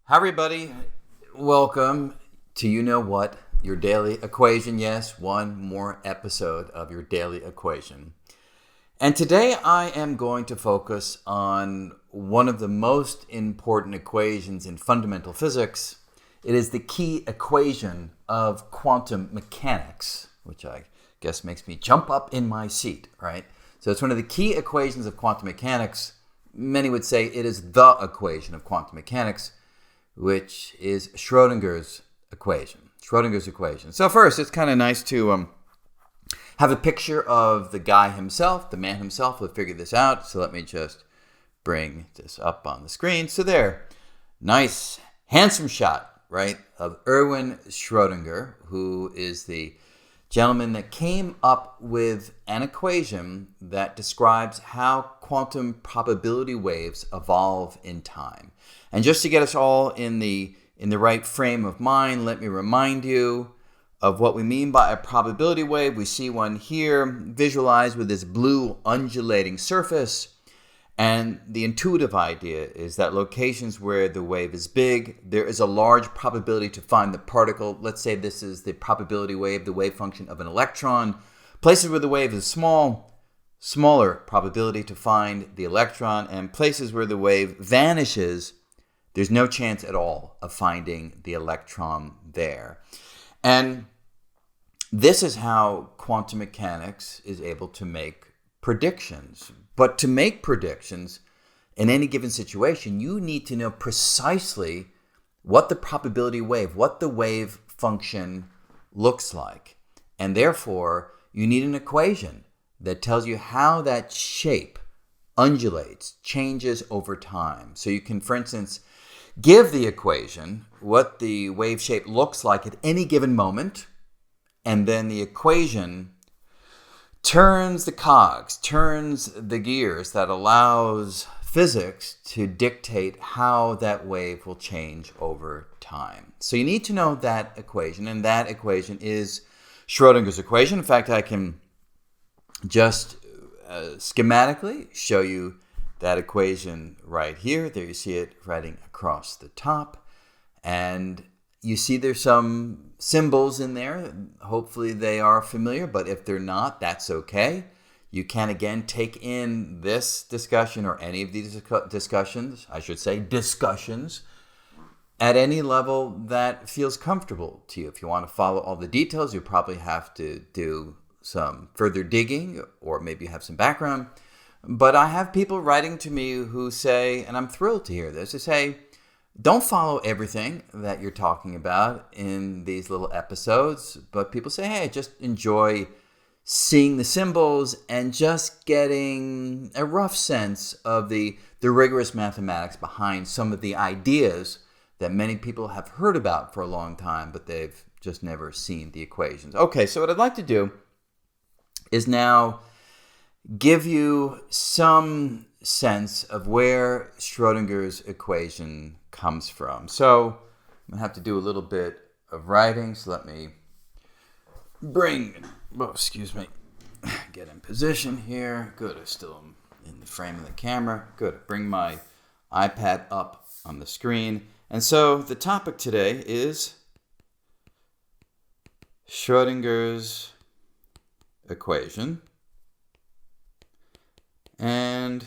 Hi, everybody. Welcome to You Know What, your daily equation. Yes, one more episode of your daily equation. And today I am going to focus on one of the most important equations in fundamental physics. It is the key equation of quantum mechanics, which I guess makes me jump up in my seat, right? So it's one of the key equations of quantum mechanics. Many would say it is the equation of quantum mechanics, which is Schrödinger's equation. Schrödinger's equation. So first, it's kind of nice to have a picture of the guy himself, the man himself who figured this out. So let me just bring this up on the screen. So there, nice, handsome shot, right, of Erwin Schrödinger, who is the gentleman that came up with an equation that describes how quantum probability waves evolve in time. And just to get us all in the right frame of mind, let me remind you of what we mean by a probability wave. We see one here visualized with this blue undulating surface. And the intuitive idea is that locations where the wave is big, there is a large probability to find the particle. Let's say this is the probability wave, the wave function of an electron. Places where the wave is small, smaller probability to find the electron. And places where the wave vanishes, there's no chance at all of finding the electron there. And this is how quantum mechanics is able to make predictions. But to make predictions in any given situation, you need to know precisely what the probability wave, what the wave function looks like. And therefore, you need an equation that tells you how that shape undulates, changes over time. So you can, for instance, give the equation what the wave shape looks like at any given moment, and then the equation turns the cogs, turns the gears that allows physics to dictate how that wave will change over time. So you need to know that equation, and that equation is Schrödinger's equation. In fact, I can just schematically show you that equation right here. There you see it writing across the top. And you see there's some symbols in there. Hopefully they are familiar, but if they're not, that's okay. You can, again, take in this discussion or any of these discussions, at any level that feels comfortable to you. If you want to follow all the details, you probably have to do some further digging, or maybe you have some background. But I have people writing to me who say, and I'm thrilled to hear this, they say, don't follow everything that you're talking about in these little episodes, but people say, hey, just enjoy seeing the symbols and just getting a rough sense of the rigorous mathematics behind some of the ideas that many people have heard about for a long time, but they've just never seen the equations. Okay, so what I'd like to do is now give you some sense of where Schrödinger's equation comes from. So I'm going to have to do a little bit of writing, so let me get in position here. Good, I still am in the frame of the camera. Good, bring my iPad up on the screen. And so the topic today is Schrödinger's equation. And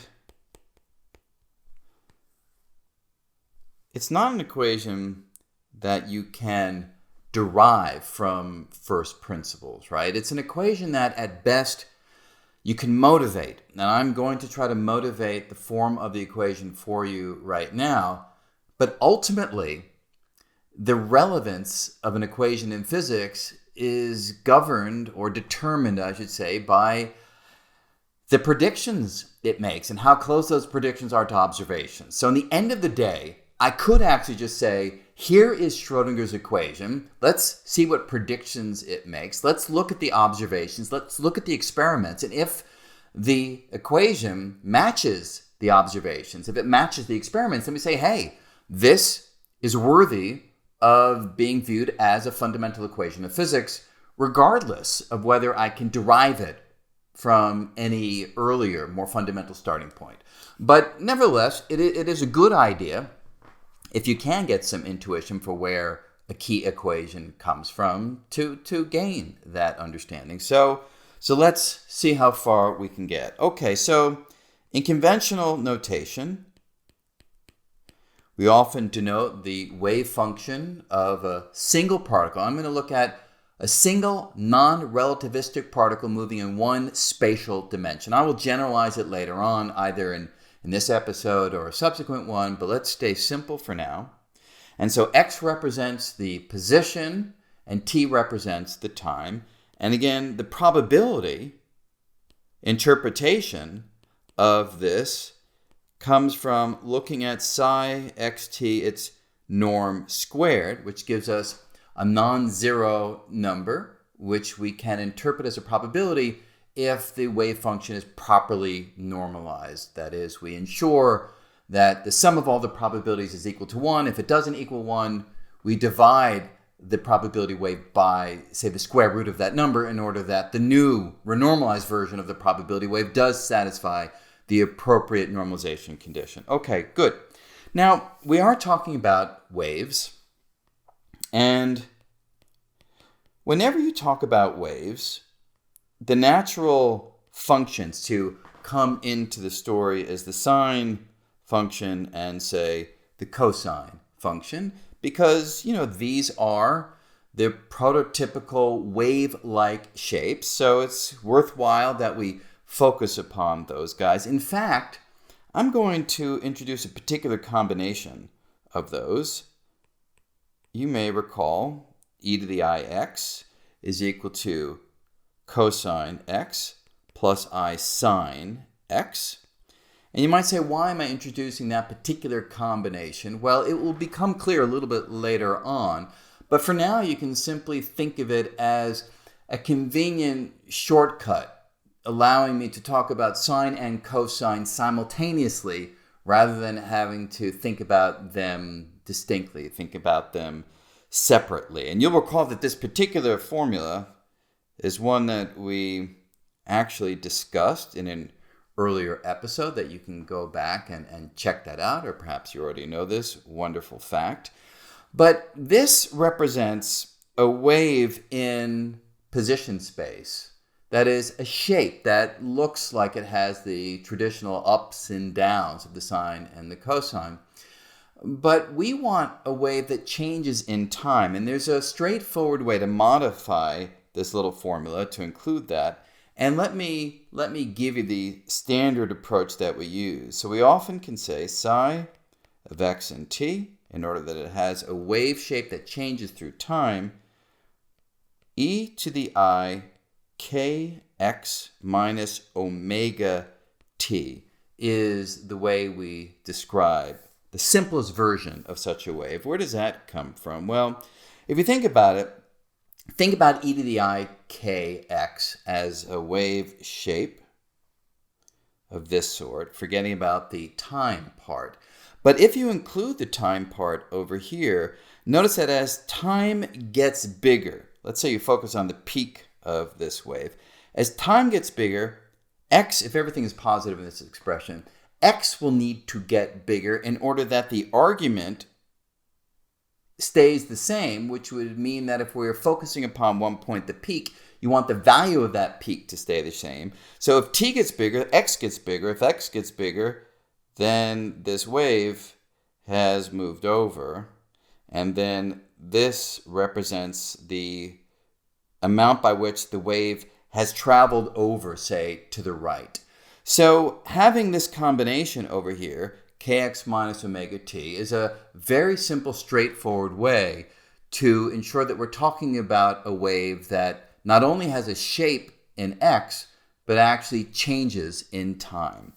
it's not an equation that you can derive from first principles, right? It's an equation that at best you can motivate. Now I'm going to try to motivate the form of the equation for you right now, but ultimately the relevance of an equation in physics is governed, or determined, I should say, by the predictions it makes and how close those predictions are to observations. So in the end of the day, I could actually just say, here is Schrödinger's equation. Let's see what predictions it makes. Let's look at the observations. Let's look at the experiments. And if the equation matches the observations, if it matches the experiments, then we say, hey, this is worthy of being viewed as a fundamental equation of physics, regardless of whether I can derive it from any earlier, more fundamental starting point. But nevertheless, it is a good idea if you can get some intuition for where a key equation comes from to gain that understanding. So let's see how far we can get. Okay, so in conventional notation, we often denote the wave function of a single particle. I'm going to look at a single non-relativistic particle moving in one spatial dimension. I will generalize it later on, either in this episode or a subsequent one, but let's stay simple for now. And so x represents the position and t represents the time. And again, the probability interpretation of this comes from looking at psi xt, its norm squared, which gives us a non-zero number, which we can interpret as a probability if the wave function is properly normalized. That is, we ensure that the sum of all the probabilities is equal to 1. If it doesn't equal 1, we divide the probability wave by, say, the square root of that number in order that the new renormalized version of the probability wave does satisfy the appropriate normalization condition. Okay, good. Now, we are talking about waves, and whenever you talk about waves, the natural functions to come into the story is the sine function and, say, the cosine function, because, these are the prototypical wave-like shapes, so it's worthwhile that we focus upon those guys. In fact, I'm going to introduce a particular combination of those. You may recall e to the I x is equal to cosine x plus I sine x. And you might say, why am I introducing that particular combination? Well, it will become clear a little bit later on, but for now you can simply think of it as a convenient shortcut, allowing me to talk about sine and cosine simultaneously rather than having to think about them distinctly, think about them separately. And you'll recall that this particular formula is one that we actually discussed in an earlier episode that you can go back and check that out, or perhaps you already know this wonderful fact. But this represents a wave in position space. That is a shape that looks like it has the traditional ups and downs of the sine and the cosine. But we want a wave that changes in time, and there's a straightforward way to modify this little formula to include that. And let me give you the standard approach that we use. So we often can say psi of x and t, in order that it has a wave shape that changes through time, e to the I kx minus omega t is the way we describe the simplest version of such a wave. Where does that come from? Well, if you think about it, think about e to the I kx as a wave shape of this sort, forgetting about the time part. But if you include the time part over here, notice that as time gets bigger, let's say you focus on the peak of this wave. As time gets bigger, x, if everything is positive in this expression, x will need to get bigger in order that the argument stays the same, which would mean that if we're focusing upon one point, the peak, you want the value of that peak to stay the same. So if t gets bigger, x gets bigger. If x gets bigger, then this wave has moved over, and then this represents the amount by which the wave has traveled over, say, to the right. So having this combination over here, kx minus omega t, is a very simple, straightforward way to ensure that we're talking about a wave that not only has a shape in x, but actually changes in time.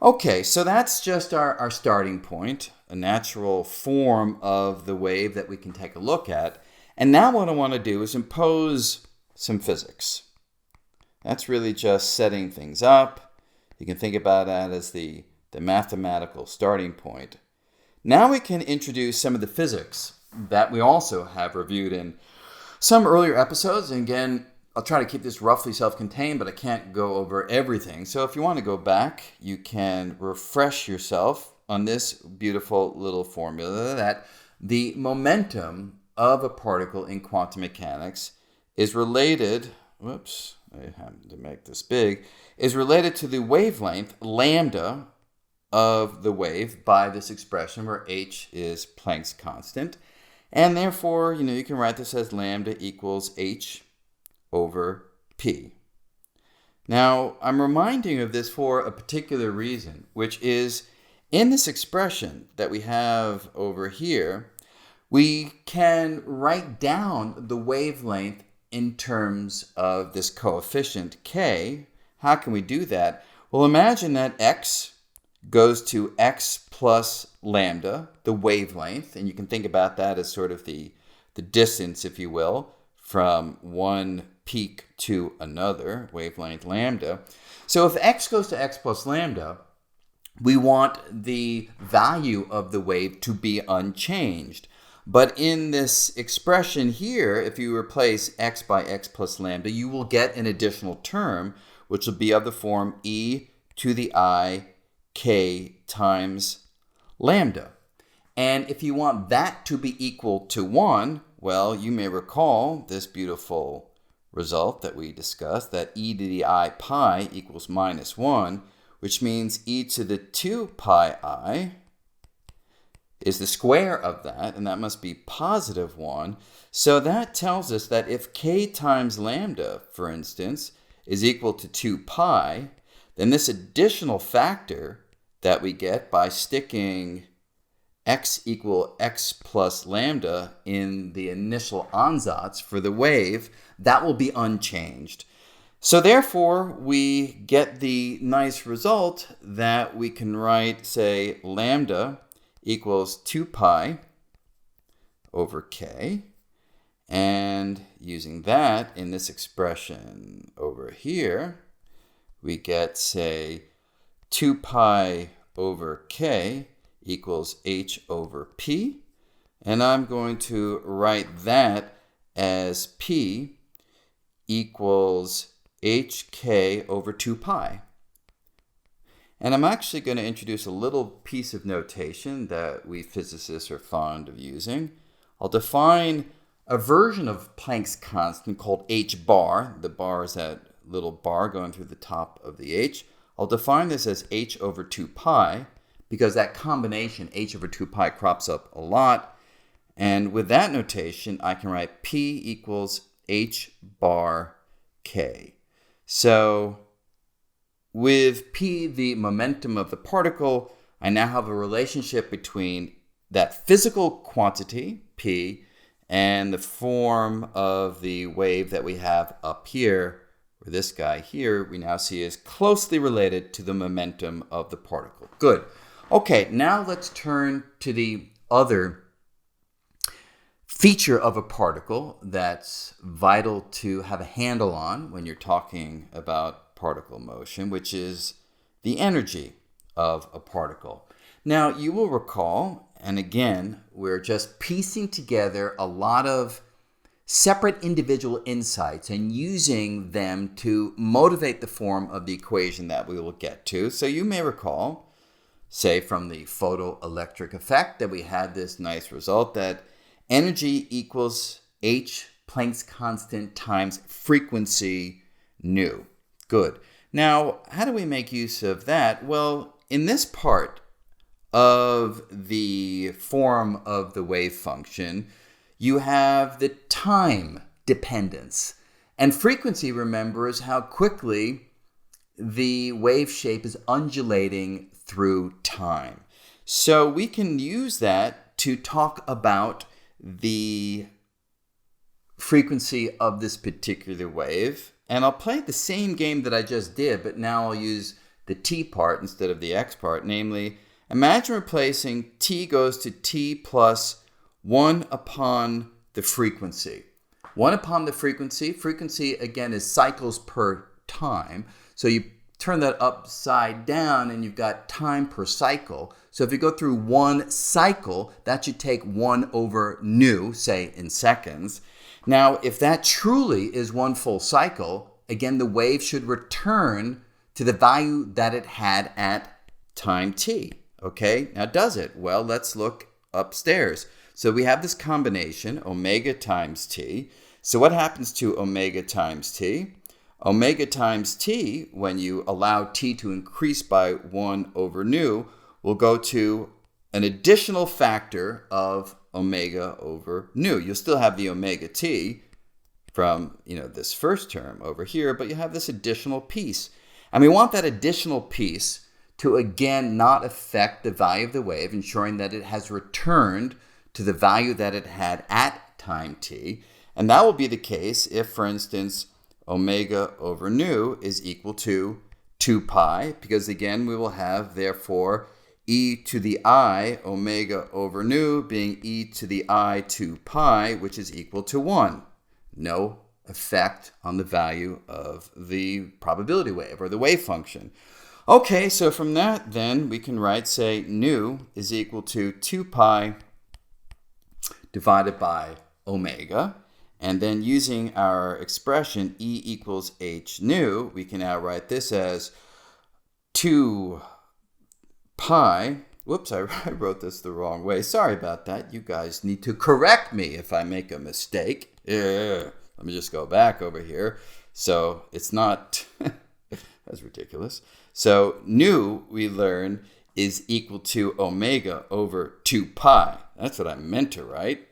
Okay, so that's just our starting point, a natural form of the wave that we can take a look at. And now what I want to do is impose some physics. That's really just setting things up. You can think about that as the mathematical starting point. Now we can introduce some of the physics that we also have reviewed in some earlier episodes. And again, I'll try to keep this roughly self-contained, but I can't go over everything. So if you want to go back, you can refresh yourself on this beautiful little formula that the momentum of a particle in quantum mechanics is related, whoops, I have to make this big, is related to the wavelength lambda of the wave by this expression where h is Planck's constant. And therefore, you can write this as lambda equals h over p. Now, I'm reminding you of this for a particular reason, which is in this expression that we have over here, we can write down the wavelength in terms of this coefficient k. How can we do that? Well, imagine that x goes to x plus lambda, the wavelength, and you can think about that as sort of the distance, if you will, from one peak to another, wavelength lambda. So if x goes to x plus lambda, we want the value of the wave to be unchanged. But in this expression here, if you replace x by x plus lambda, you will get an additional term, which will be of the form e to the I k times lambda. And if you want that to be equal to 1, well, you may recall this beautiful result that we discussed, that e to the I pi equals minus 1, which means e to the 2 pi I is the square of that, and that must be positive 1. So that tells us that if k times lambda, for instance, is equal to 2 pi, then this additional factor that we get by sticking x equal x plus lambda in the initial ansatz for the wave, that will be unchanged. So therefore, we get the nice result that we can write, say, lambda equals 2 pi over k. And using that in this expression over here, we get, say, 2 pi over k equals h over p. And I'm going to write that as p equals hk over 2 pi. And I'm actually going to introduce a little piece of notation that we physicists are fond of using. I'll define a version of Planck's constant called h bar. The bar is that little bar going through the top of the h. I'll define this as h over 2 pi because that combination h over 2 pi crops up a lot. And with that notation, I can write p equals h bar k. So with p, the momentum of the particle, I now have a relationship between that physical quantity, p, and the form of the wave that we have up here, or this guy here, we now see is closely related to the momentum of the particle. Good. Okay, now let's turn to the other feature of a particle that's vital to have a handle on when you're talking about particle motion, which is the energy of a particle. Now, you will recall, and again, we're just piecing together a lot of separate individual insights and using them to motivate the form of the equation that we will get to. So you may recall, say from the photoelectric effect, that we had this nice result that energy equals h, Planck's constant, times frequency nu. Good. Now, how do we make use of that? Well, in this part of the form of the wave function, you have the time dependence. And frequency, remember, is how quickly the wave shape is undulating through time. So we can use that to talk about the frequency of this particular wave. And I'll play the same game that I just did, but now I'll use the t part instead of the x part. Namely, imagine replacing t goes to t plus 1 upon the frequency. 1 upon the frequency. Frequency, again, is cycles per time. So you turn that upside down and you've got time per cycle. So if you go through one cycle, that should take 1 over nu, say in seconds. Now, if that truly is one full cycle, again, the wave should return to the value that it had at time t. Okay, now does it? Well, let's look upstairs. So we have this combination, omega times t. So what happens to omega times t? Omega times t, when you allow t to increase by 1 over nu, will go to an additional factor of omega over nu. You'll still have the omega t from, this first term over here, but you have this additional piece. And we want that additional piece to, again, not affect the value of the wave, ensuring that it has returned to the value that it had at time t. And that will be the case if, for instance, omega over nu is equal to 2 pi, because again, we will have, therefore, e to the I omega over nu being e to the I 2 pi, which is equal to 1. No effect on the value of the probability wave or the wave function. Okay, so from that, then, we can write, say, nu is equal to 2 pi divided by omega. And then using our expression E equals h nu, we can now write this as 2 pi. Whoops, I wrote this the wrong way. Sorry about that. You guys need to correct me if I make a mistake. Let me just go back over here. So it's not, that's ridiculous. So nu, we learn, is equal to omega over 2 pi. That's what I meant to write.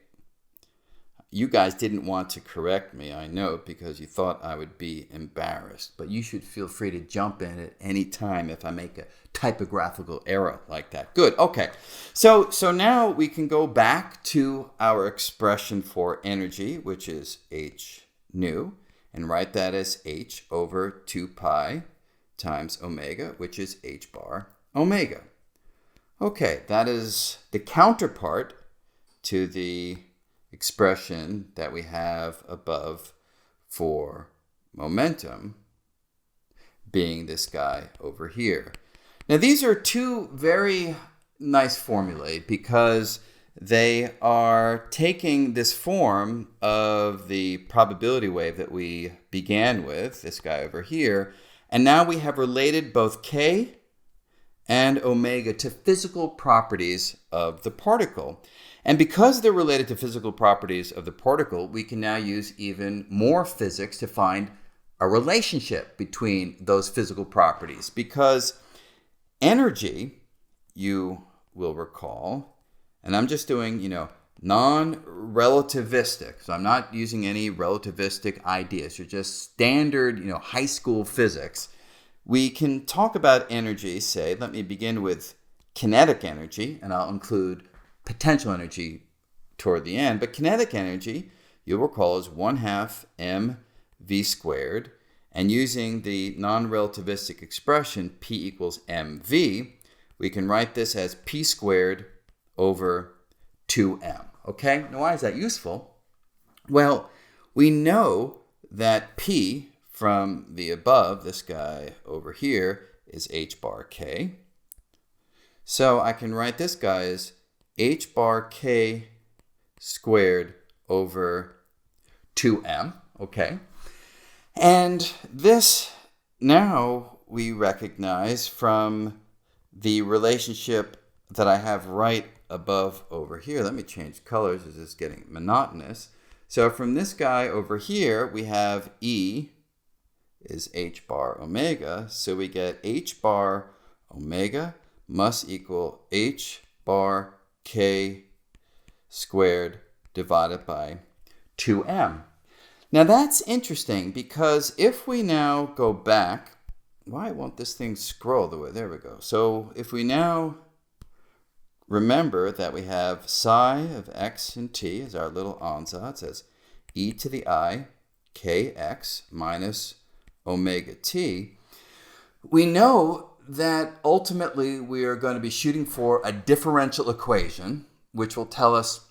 You guys didn't want to correct me, I know, because you thought I would be embarrassed. But you should feel free to jump in at any time if I make a typographical error like that. Good, okay. So now we can go back to our expression for energy, which is h nu, and write that as h over 2 pi times omega, which is h bar omega. Okay, that is the counterpart to the expression that we have above for momentum, being this guy over here. Now, these are two very nice formulae because they are taking this form of the probability wave that we began with, this guy over here, and now we have related both k and omega to physical properties of the particle. And because they're related to physical properties of the particle, we can now use even more physics to find a relationship between those physical properties. Because energy, you will recall, and I'm just doing, non-relativistic. So I'm not using any relativistic ideas. You're just standard, high school physics. We can talk about energy, say, let me begin with kinetic energy, and I'll include potential energy toward the end. But kinetic energy, you'll recall, is 1/2 mv squared. And using the non-relativistic expression P equals mv, we can write this as P squared over 2m. Okay, now why is that useful? Well, we know that P from the above, this guy over here, is h bar k. So I can write this guy as h bar k squared over 2m, okay? And this now we recognize from the relationship that I have right above over here. Let me change colors, this is getting monotonous. So from this guy over here, we have E is h bar omega, so we get h bar omega must equal h bar k squared divided by 2m. Now that's interesting because if we now go back, why won't this thing scroll the way? There we go. So if we now remember that we have psi of x and t as our little ansatz as e to the I kx minus omega t, we know that ultimately we are going to be shooting for a differential equation, which will tell us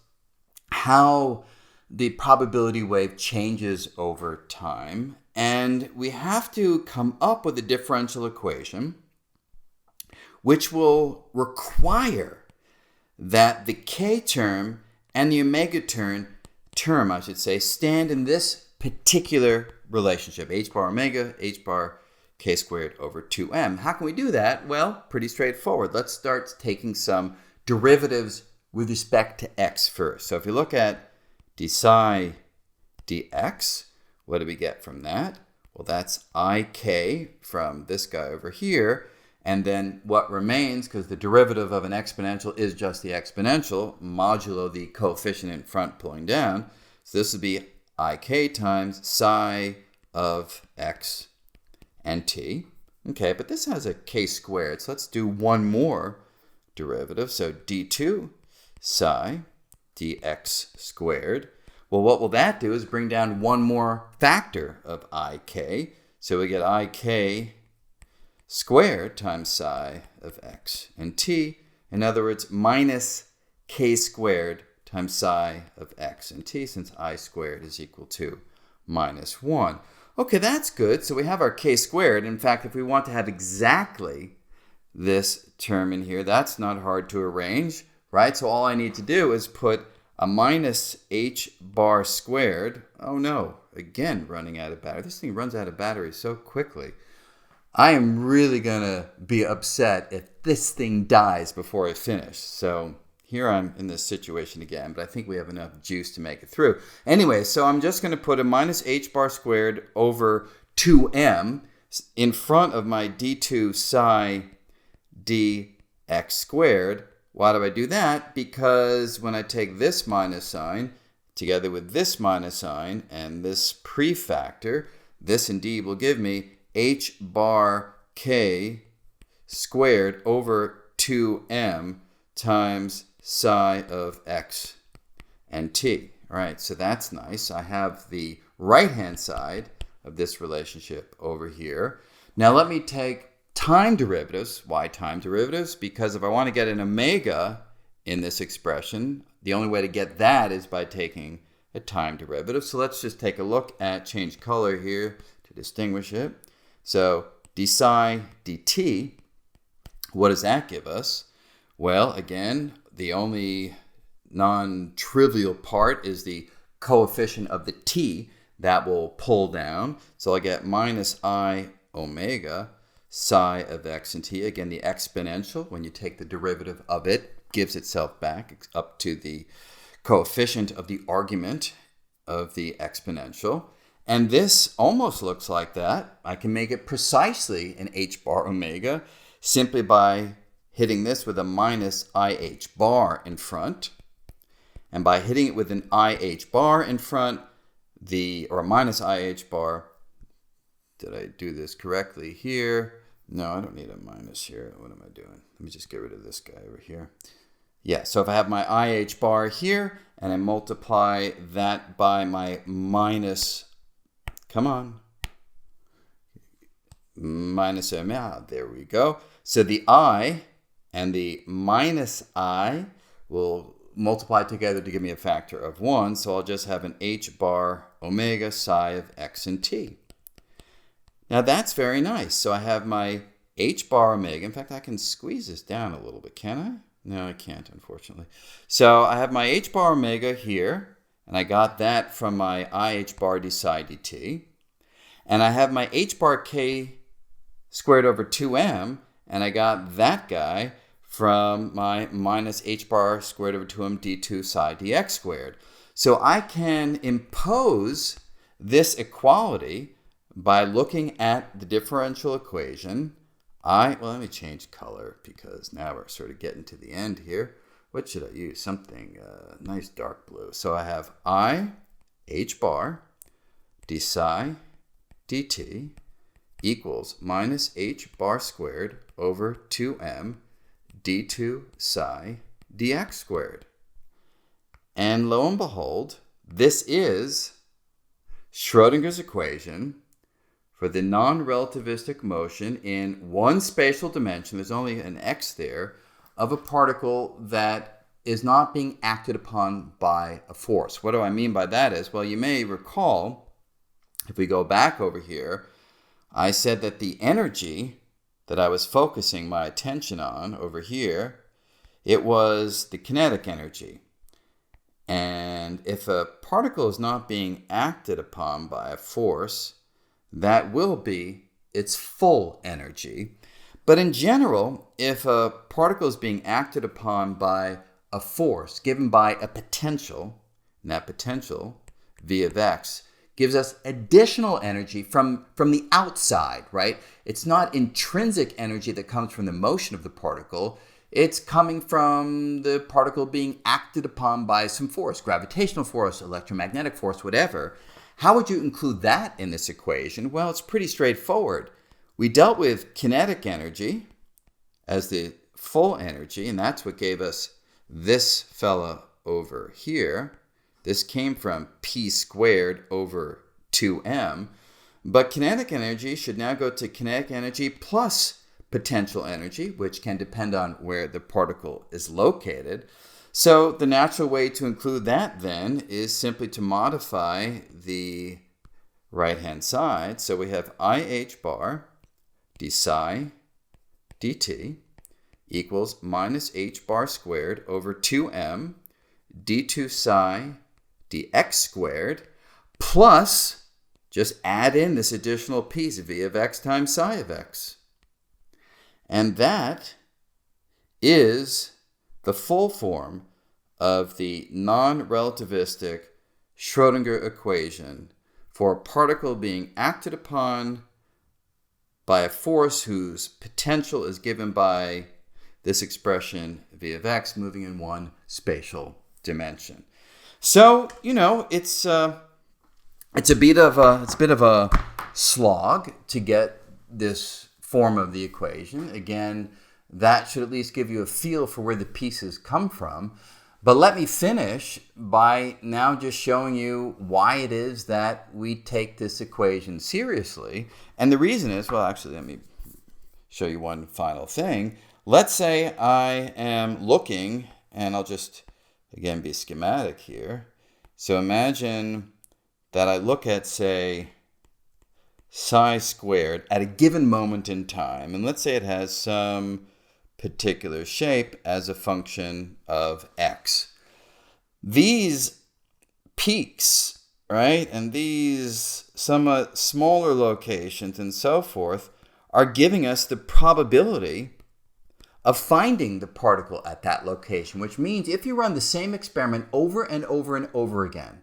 how the probability wave changes over time. And we have to come up with a differential equation which will require that the k term and the omega term, stand in this particular relationship, h bar omega, h bar k squared over 2m. How can we do that? Well, pretty straightforward. Let's start taking some derivatives with respect to x first. So if you look at d psi dx, what do we get from that? Well, that's ik from this guy over here. And then what remains, because the derivative of an exponential is just the exponential, modulo the coefficient in front pulling down. So this would be ik times psi of x and t. Okay, but this has a k squared, so let's do one more derivative. So d2 psi dx squared. Well, what will that do is bring down one more factor of ik. So we get ik squared times psi of x and t. In other words, minus k squared times psi of x and t, since I squared is equal to minus 1. Okay, that's good. So we have our k squared. In fact, if we want to have exactly this term in here, that's not hard to arrange, right? So all I need to do is put a minus h bar squared. Oh no, again, running out of battery. This thing runs out of battery so quickly. I am really going to be upset if this thing dies before I finish. So here I'm in this situation again, but I think we have enough juice to make it through. Anyway, so I'm just going to put a minus h bar squared over 2m in front of my d2 psi dx squared. Why do I do that? Because when I take this minus sign together with this minus sign and this prefactor, this indeed will give me h bar k squared over 2m times psi of x and t. All right, so that's nice. I have the right-hand side of this relationship over here. Now let me take time derivatives. Why time derivatives? Because if I want to get an omega in this expression, the only way to get that is by taking a time derivative. So let's just take a look at, change color here to distinguish it. So d psi dt, what does that give us? Well, again, the only non-trivial part is the coefficient of the t that will pull down. So I get minus I omega psi of x and t. Again, the exponential, when you take the derivative of it, gives itself back up to the coefficient of the argument of the exponential. And this almost looks like that. I can make it precisely an h bar omega simply by hitting this with a minus ih bar in front. And by hitting it with an ih bar in front, or minus ih bar, did I do this correctly here? No, I don't need a minus here. What am I doing? Let me just get rid of this guy over here. Yeah, so if I have my ih bar here and I multiply that by my minus, come on, minus omega, there we go. So the I and the minus I will multiply together to give me a factor of 1. So I'll just have an h bar omega psi of x and t. Now that's very nice. So I have my h bar omega. In fact, I can squeeze this down a little bit, can I? No, I can't, unfortunately. So I have my h bar omega here, and I got that from my ih bar d psi dt. And I have my h bar k squared over 2m, and I got that guy from my minus h bar squared over 2m d2 psi dx squared. So I can impose this equality by looking at the differential equation. Well, let me change color because now we're sort of getting to the end here. What should I use? Something nice dark blue. So I have I h bar d psi dt equals minus h bar squared over 2m d2 psi dx squared. And lo and behold, this is Schrödinger's equation for the non-relativistic motion in one spatial dimension, there's only an x there, of a particle that is not being acted upon by a force. What do I mean by that is, well, you may recall, if we go back over here, I said that the energy that I was focusing my attention on over here, it was the kinetic energy. And if a particle is not being acted upon by a force, that will be its full energy. But in general, if a particle is being acted upon by a force given by a potential, and that potential, V of x, gives us additional energy from the outside, right? It's not intrinsic energy that comes from the motion of the particle. It's coming from the particle being acted upon by some force, gravitational force, electromagnetic force, whatever. How would you include that in this equation? Well, it's pretty straightforward. We dealt with kinetic energy as the full energy, and that's what gave us this fella over here. This came from p squared over 2m. But kinetic energy should now go to kinetic energy plus potential energy, which can depend on where the particle is located. So the natural way to include that then is simply to modify the right-hand side. So we have IH bar d psi dt equals minus h bar squared over 2m d2 psi dx squared plus, just add in this additional piece, v of x times psi of x. And that is the full form of the non-relativistic Schrödinger equation for a particle being acted upon by a force whose potential is given by this expression, v of x, moving in one spatial dimension. So, it's a bit of a slog to get this form of the equation. Again, that should at least give you a feel for where the pieces come from. But let me finish by now just showing you why it is that we take this equation seriously. And the reason is, well, actually, let me show you one final thing. Let's say I am looking, and I'll just, again, be schematic here. So imagine that I look at, say, psi squared at a given moment in time. And let's say it has some particular shape as a function of x. These peaks, right, and these somewhat smaller locations and so forth are giving us the probability of finding the particle at that location, which means if you run the same experiment over and over and over again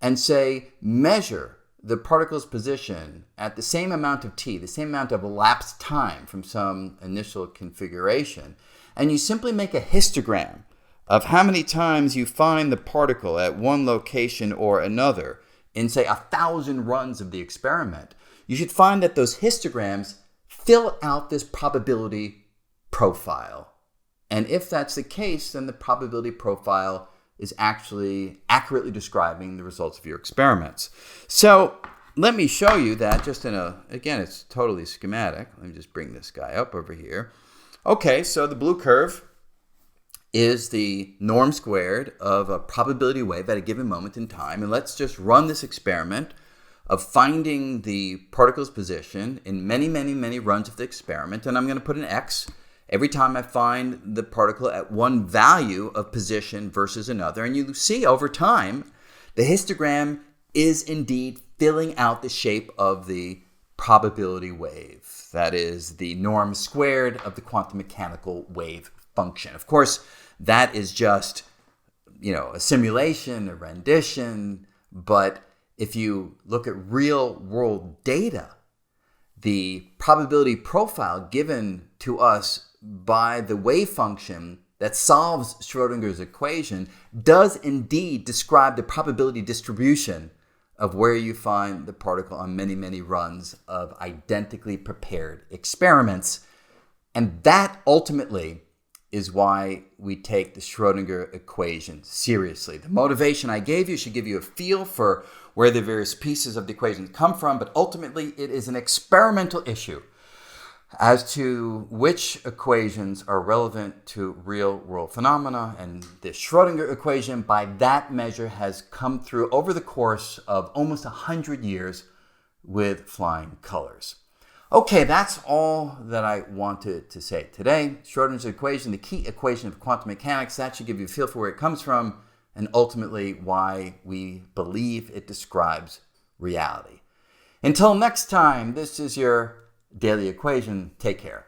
and say measure the particle's position at the same amount of t, the same amount of elapsed time from some initial configuration, and you simply make a histogram of how many times you find the particle at one location or another in, say, 1,000 runs of the experiment, you should find that those histograms fill out this probability profile. And if that's the case, then the probability profile is actually accurately describing the results of your experiments. So let me show you that just again, it's totally schematic. Let me just bring this guy up over here. Okay, so the blue curve is the norm squared of a probability wave at a given moment in time. And let's just run this experiment of finding the particle's position in many, many, many runs of the experiment. And I'm going to put an x every time I find the particle at one value of position versus another. And you see over time, the histogram is indeed filling out the shape of the probability wave. That is the norm squared of the quantum mechanical wave function. Of course, that is just, a simulation, a rendition. But if you look at real world data, the probability profile given to us by the wave function that solves Schrödinger's equation does indeed describe the probability distribution of where you find the particle on many, many runs of identically prepared experiments. And that ultimately is why we take the Schrödinger equation seriously. The motivation I gave you should give you a feel for where the various pieces of the equation come from, but ultimately it is an experimental issue as to which equations are relevant to real-world phenomena. And the Schrödinger equation, by that measure, has come through over the course of almost 100 years with flying colors. Okay, that's all that I wanted to say today. Schrödinger's equation, the key equation of quantum mechanics, that should give you a feel for where it comes from and ultimately why we believe it describes reality. Until next time, this is your daily equation, take care.